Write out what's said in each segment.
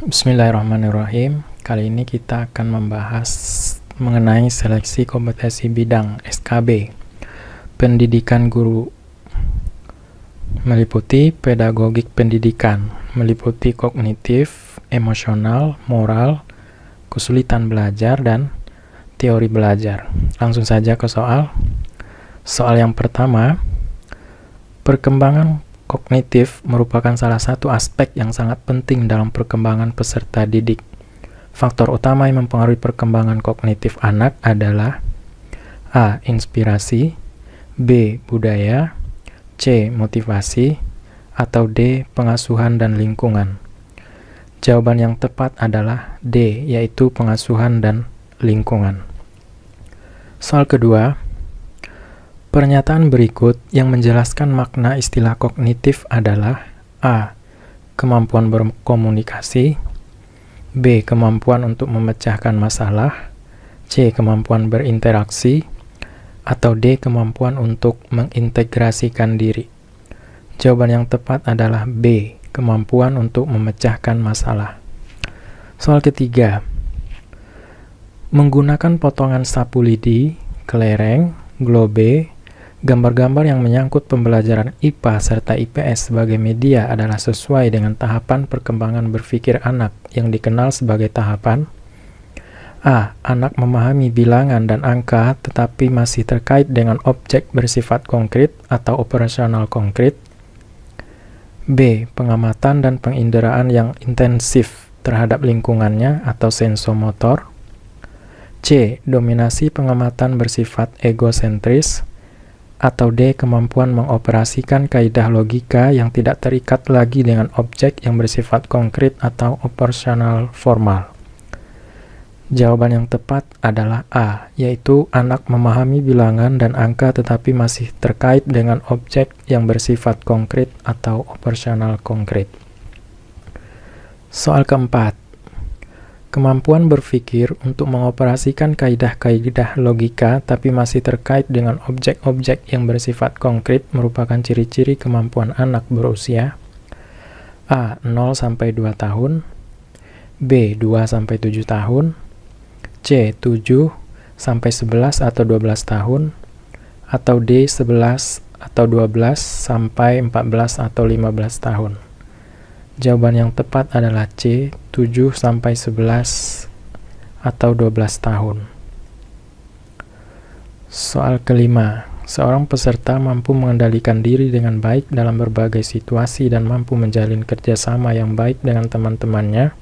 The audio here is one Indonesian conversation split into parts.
Bismillahirrahmanirrahim. Kali ini kita akan membahas mengenai seleksi kompetensi bidang SKB. Pendidikan guru meliputi pedagogik pendidikan, meliputi kognitif, emosional, moral, kesulitan belajar, dan teori belajar. Langsung saja ke soal. Soal yang pertama, perkembangan kognitif merupakan salah satu aspek yang sangat penting dalam perkembangan peserta didik. Faktor utama yang mempengaruhi perkembangan kognitif anak adalah A. Inspirasi, B. Budaya, C. Motivasi, atau D. Pengasuhan dan lingkungan. Jawaban yang tepat adalah D, yaitu pengasuhan dan lingkungan. Soal kedua, pernyataan berikut yang menjelaskan makna istilah kognitif adalah A. Kemampuan berkomunikasi, B. Kemampuan untuk memecahkan masalah, C. Kemampuan berinteraksi, atau D. Kemampuan untuk mengintegrasikan diri. Jawaban yang tepat adalah B. Kemampuan untuk memecahkan masalah. Soal ketiga, menggunakan potongan sapu lidi, kelereng, globe, gambar-gambar yang menyangkut pembelajaran IPA serta IPS sebagai media adalah sesuai dengan tahapan perkembangan berpikir anak yang dikenal sebagai tahapan A. Anak memahami bilangan dan angka tetapi masih terkait dengan objek bersifat konkret atau operasional konkret. B. Pengamatan dan penginderaan yang intensif terhadap lingkungannya atau sensomotor. C. Dominasi pengamatan bersifat egosentris. Atau D. Kemampuan mengoperasikan kaidah logika yang tidak terikat lagi dengan objek yang bersifat konkret atau operasional formal. Jawaban yang tepat adalah A, yaitu anak memahami bilangan dan angka tetapi masih terkait dengan objek yang bersifat konkret atau operasional konkret. Soal keempat, kemampuan berpikir untuk mengoperasikan kaidah-kaidah logika tapi masih terkait dengan objek-objek yang bersifat konkret merupakan ciri-ciri kemampuan anak berusia A. 0-2 tahun, B. 2-7 tahun, C. 7-11 atau 12 tahun, atau D. 11 atau 12 sampai 14 atau 15 tahun. Jawaban yang tepat adalah C. 7-11 atau 12 tahun. Soal kelima, seorang peserta mampu mengendalikan diri dengan baik dalam berbagai situasi dan mampu menjalin kerjasama yang baik dengan teman-temannya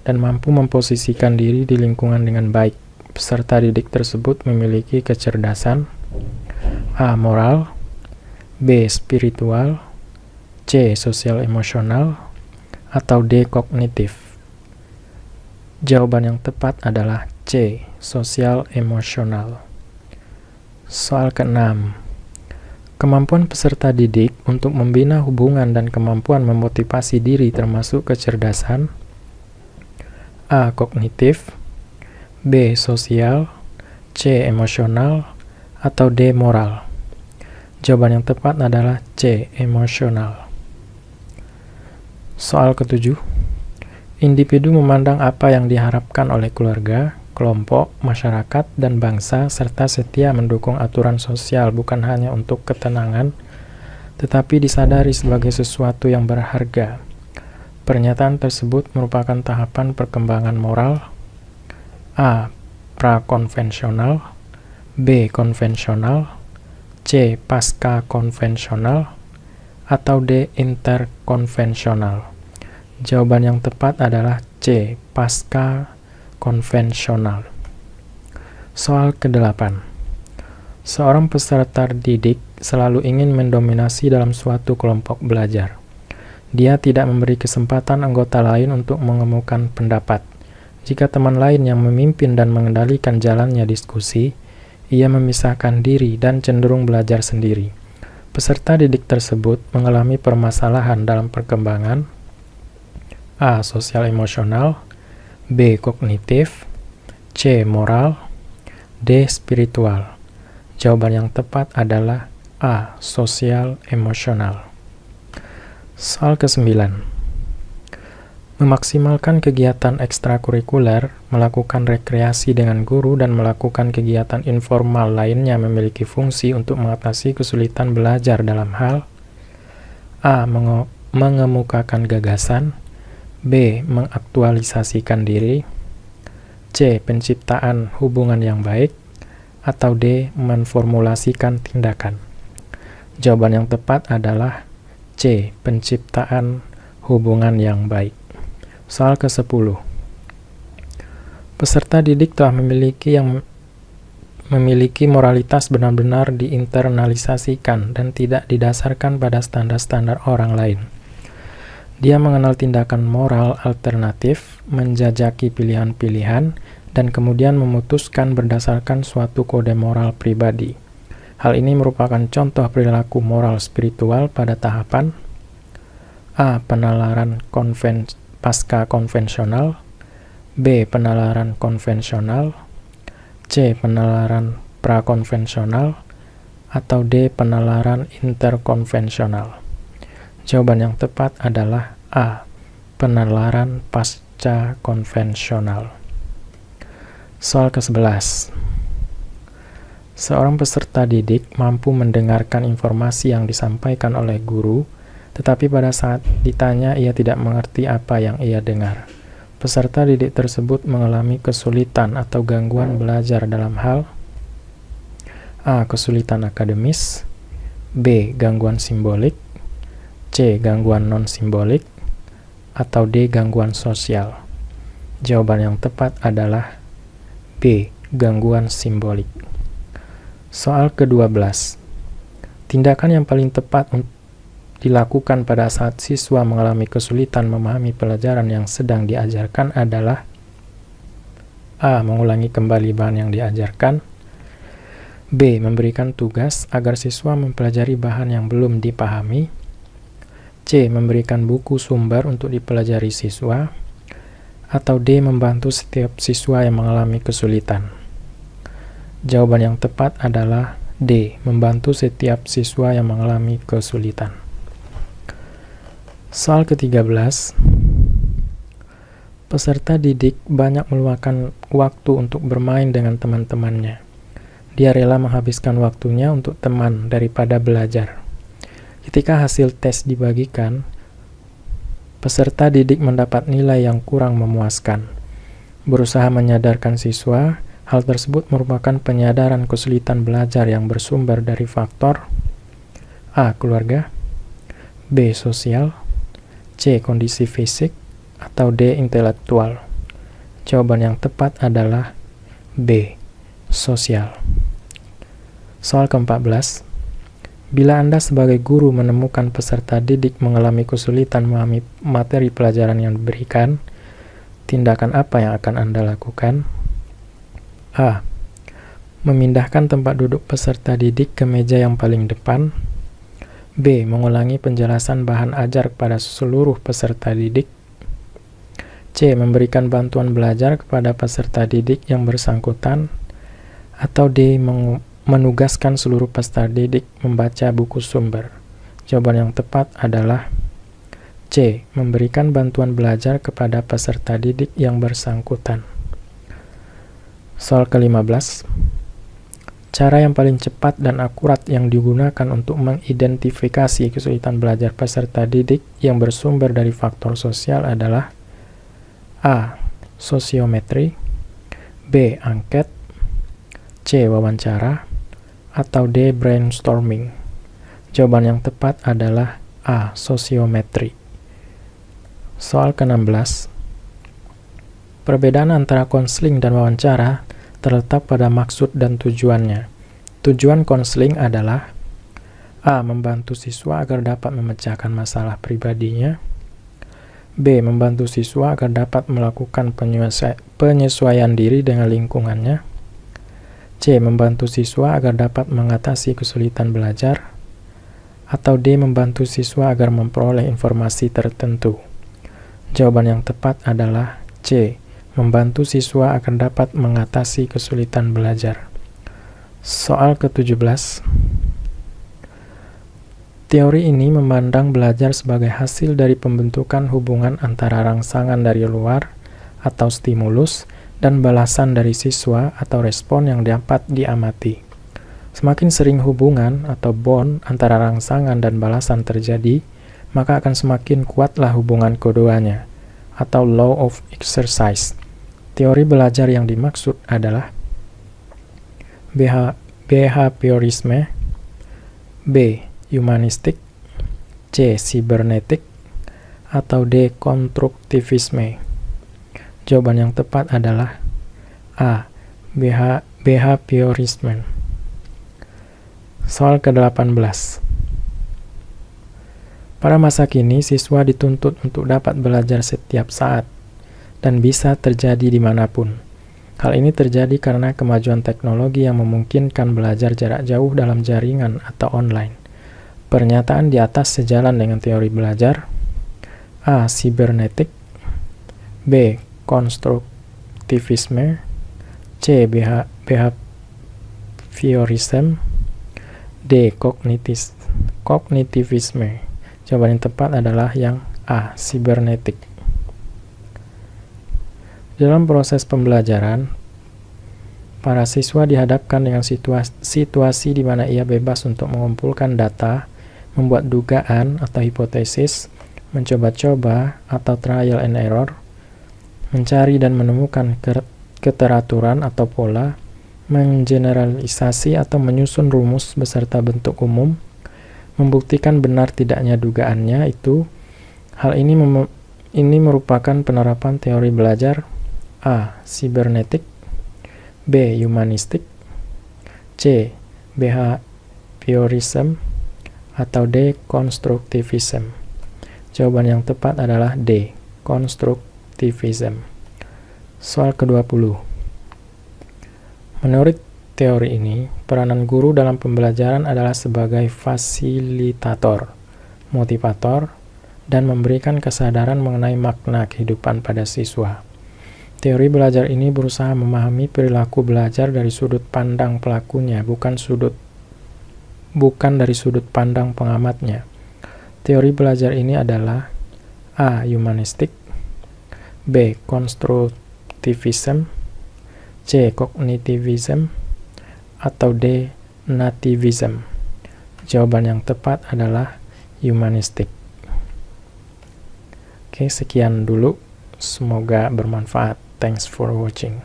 dan mampu memposisikan diri di lingkungan dengan baik. Peserta didik tersebut memiliki kecerdasan A. Moral, B. Spiritual, C. Sosial emosional, atau D. Kognitif. Jawaban yang tepat adalah C. Sosial emosional. Soal keenam, kemampuan peserta didik untuk membina hubungan dan kemampuan memotivasi diri termasuk kecerdasan A. Kognitif, B. Sosial, C. Emosional, atau D. Moral. Jawaban yang tepat adalah C. Emosional. Soal ketujuh, individu memandang apa yang diharapkan oleh keluarga, kelompok, masyarakat, dan bangsa, serta setia mendukung aturan sosial bukan hanya untuk ketenangan, tetapi disadari sebagai sesuatu yang berharga. Pernyataan tersebut merupakan tahapan perkembangan moral A. Prakonvensional, B. Konvensional, C. Pasca konvensional, atau D. Interkonvensional. Jawaban yang tepat adalah C. Pasca konvensional. Soal ke-8, seorang peserta didik selalu ingin mendominasi dalam suatu kelompok belajar. Dia tidak memberi kesempatan anggota lain untuk mengemukakan pendapat. Jika teman lain yang memimpin dan mengendalikan jalannya diskusi, ia memisahkan diri dan cenderung belajar sendiri. Peserta didik tersebut mengalami permasalahan dalam perkembangan A. Sosial emosional, B. Kognitif, C. Moral, D. Spiritual. Jawaban yang tepat adalah A. Sosial emosional. Soal ke-9. Memaksimalkan kegiatan ekstrakurikuler, melakukan rekreasi dengan guru, dan melakukan kegiatan informal lainnya memiliki fungsi untuk mengatasi kesulitan belajar dalam hal A. Mengemukakan gagasan, B. Mengaktualisasikan diri, C. Penciptaan hubungan yang baik, atau D. Menformulasikan tindakan. Jawaban yang tepat adalah C. Penciptaan hubungan yang baik. Soal ke-10. Peserta didik telah memiliki moralitas benar-benar diinternalisasikan dan tidak didasarkan pada standar-standar orang lain. Dia mengenal tindakan moral alternatif, menjajaki pilihan-pilihan, dan kemudian memutuskan berdasarkan suatu kode moral pribadi. Hal ini merupakan contoh perilaku moral spiritual pada tahapan A. Penalaran pasca konvensional, B. Penalaran konvensional, C. Penalaran prakonvensional, atau D. Penalaran interkonvensional. Jawaban yang tepat adalah A. Penalaran pasca konvensional. Soal ke-11. Seorang peserta didik mampu mendengarkan informasi yang disampaikan oleh guru, tetapi pada saat ditanya ia tidak mengerti apa yang ia dengar. Peserta didik tersebut mengalami kesulitan atau gangguan belajar dalam hal A. Kesulitan akademis, B. Gangguan simbolik, C. Gangguan non-simbolik, atau D. Gangguan sosial. Jawaban yang tepat adalah B. Gangguan simbolik. Soal ke-12. Tindakan yang paling tepat dilakukan pada saat siswa mengalami kesulitan memahami pelajaran yang sedang diajarkan adalah A. Mengulangi kembali bahan yang diajarkan, B. Memberikan tugas agar siswa mempelajari bahan yang belum dipahami, C. Memberikan buku sumber untuk dipelajari siswa, atau D. Membantu setiap siswa yang mengalami kesulitan. Jawaban yang tepat adalah D. Membantu setiap siswa yang mengalami kesulitan. Soal ke-13. Peserta didik banyak meluangkan waktu untuk bermain dengan teman-temannya. Dia rela menghabiskan waktunya untuk teman daripada belajar. Ketika hasil tes dibagikan, peserta didik mendapat nilai yang kurang memuaskan. Berusaha menyadarkan siswa, hal tersebut merupakan penyadaran kesulitan belajar yang bersumber dari faktor A. Keluarga, B. Sosial, C. Kondisi fisik, atau D. Intelektual. Jawaban yang tepat adalah B. Sosial. Soal ke-14. Bila Anda sebagai guru menemukan peserta didik mengalami kesulitan memahami materi pelajaran yang diberikan, tindakan apa yang akan Anda lakukan? A. Memindahkan tempat duduk peserta didik ke meja yang paling depan, B. Mengulangi penjelasan bahan ajar kepada seluruh peserta didik, C. Memberikan bantuan belajar kepada peserta didik yang bersangkutan, atau D. Menugaskan seluruh peserta didik membaca buku sumber. Jawaban yang tepat adalah C. Memberikan bantuan belajar kepada peserta didik yang bersangkutan. Soal ke-15. Cara yang paling cepat dan akurat yang digunakan untuk mengidentifikasi kesulitan belajar peserta didik yang bersumber dari faktor sosial adalah A. Sosiometri, B. Angket, C. Wawancara, atau D. Brainstorming. Jawaban yang tepat adalah A. Sosiometri. Soal ke-16. Perbedaan antara konseling dan wawancara terletak pada maksud dan tujuannya. Tujuan konseling adalah A. Membantu siswa agar dapat memecahkan masalah pribadinya, B. Membantu siswa agar dapat melakukan penyesuaian diri dengan lingkungannya, C. Membantu siswa agar dapat mengatasi kesulitan belajar, atau D. Membantu siswa agar memperoleh informasi tertentu. Jawaban yang tepat adalah C. Membantu siswa akan dapat mengatasi kesulitan belajar. Soal ke-17. Teori ini memandang belajar sebagai hasil dari pembentukan hubungan antara rangsangan dari luar atau stimulus dan balasan dari siswa atau respon yang dapat diamati. Semakin sering hubungan atau bond antara rangsangan dan balasan terjadi, maka akan semakin kuatlah hubungan keduanya, atau law of exercise. Teori belajar yang dimaksud adalah behaviorisme, B. humanistik, C. cybernetik, atau D. konstruktivisme. Jawaban yang tepat adalah A. behaviorisme. Soal ke-18. Pada masa kini, siswa dituntut untuk dapat belajar setiap saat dan bisa terjadi dimanapun. Hal ini terjadi karena kemajuan teknologi yang memungkinkan belajar jarak jauh dalam jaringan atau online. Pernyataan di atas sejalan dengan teori belajar. A. Cybernetik, B. konstruktivisme, C. behaviorisme, D. kognitivisme. Jawaban yang tepat adalah yang A. Cybernetik. Dalam proses pembelajaran, para siswa dihadapkan dengan situasi di mana ia bebas untuk mengumpulkan data, membuat dugaan atau hipotesis, mencoba-coba atau trial and error, mencari dan menemukan keteraturan atau pola, mengeneralisasi atau menyusun rumus beserta bentuk umum, membuktikan benar tidaknya dugaannya itu. Hal ini merupakan penerapan teori belajar. A. Cybernetik, B. humanistik, C. behaviorism, atau D. konstruktivism. Jawaban yang tepat adalah D. konstruktivism. Soal ke-20. Menurut teori ini, peranan guru dalam pembelajaran adalah sebagai fasilitator, motivator, dan memberikan kesadaran mengenai makna kehidupan pada siswa. Teori belajar ini berusaha memahami perilaku belajar dari sudut pandang pelakunya, bukan dari sudut pandang pengamatnya. Teori belajar ini adalah A. humanistik, B. konstruktivism, C. kognitivism, atau D. nativism. Jawaban yang tepat adalah humanistik. Oke, sekian dulu. Semoga bermanfaat. Thanks for watching.